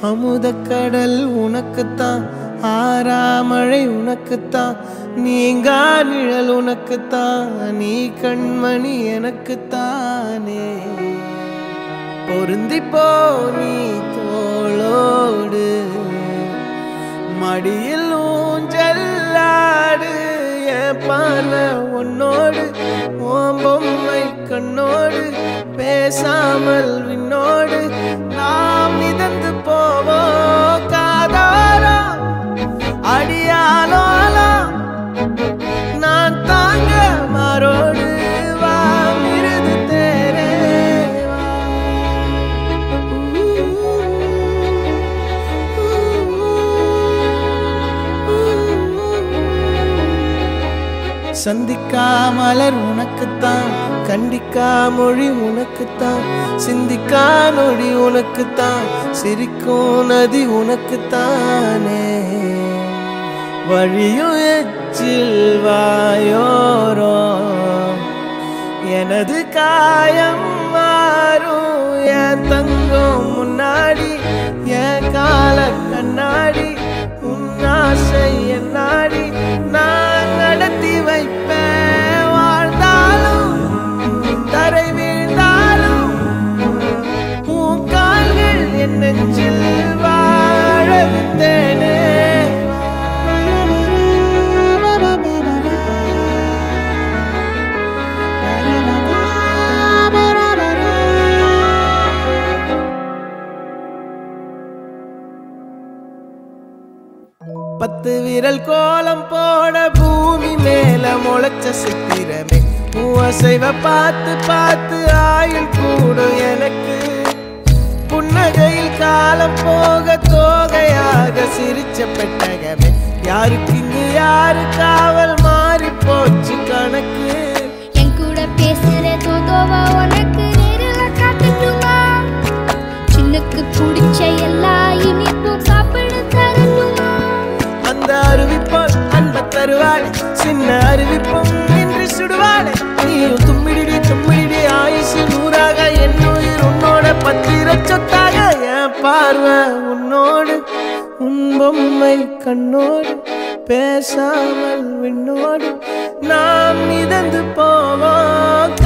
அமுதக்கடல் உனக்குத்தான், ஆறாமழை உனக்குத்தான், நீங்கா நிழல் உனக்குத்தான், நீ கண்மணி எனக்குத்தானே. பொருந்திப்போ நீ தோளோடு, மடியில் ஊஞ்சல்லாடு, என் பார்வை உன்னோடு, ஓம் பொம்மை கண்ணோடு, பேசாமல் விண்ணோடு நாம் மிதந்து போவோம் காதாரா அடியாலோலா, நான் தாங்க மாறோடு வா மிருது தேரே வா. சந்திக்கா மலர் உனக்குத்தான், கண்டிக்கா மொழி உனக்குத்தான், சிந்திக்கா நொடி உனக்குத்தான், சிரிக்கும் நதி உனக்குத்தானே. வழியும் எச்சில் வாயோரோ எனது காயம் மாறும், என் தங்கம் முன்னாடி என் கால கண்ணாடி, உன் ஆசை என் நாடி நான் நடத்தி வைப்பேன். வாழ்ந்தாலும் தரை வீழ்ந்தாலும் உன் கால்கள் என் நெஞ்சில் வாழ விட்டேனே. பத்து விரல் கோலம் போட பூமி மேல முளைச்ச சித்திரமே, அசைவ பார்த்து பார்த்து ஆயுள் கூடும் எனக்கு. புன்னகையில் காலம் போக தோகையாக சிரிச்ச பெட்டகமே, யாருக்கு இங்கு யாரு காவல் மாறி போச்சு கணக்கு. என் கூட பேசுற தோதோவா உனக்கு நேரில காட்டட்டுமா, சின்னக்கு பிடிச்ச எல்லா இனிப்பும் சாப்பிட தரட்டுமா. அந்த அறிவிப்போல் அன்ப தருவாள், சின்ன அறிவிப்பும் இன்று சுடுவாள். நீயும் தும்மிடி தும்மிடி ஆயுசு நூறாக, என் உயிர் உன்னோட பத்திர சொத்தாக. என் பார்வை உன்னோடு, உன் பொம்மை கண்ணோடு, பேசாமல் விண்ணோடு நாம் மிதந்து போவோம்.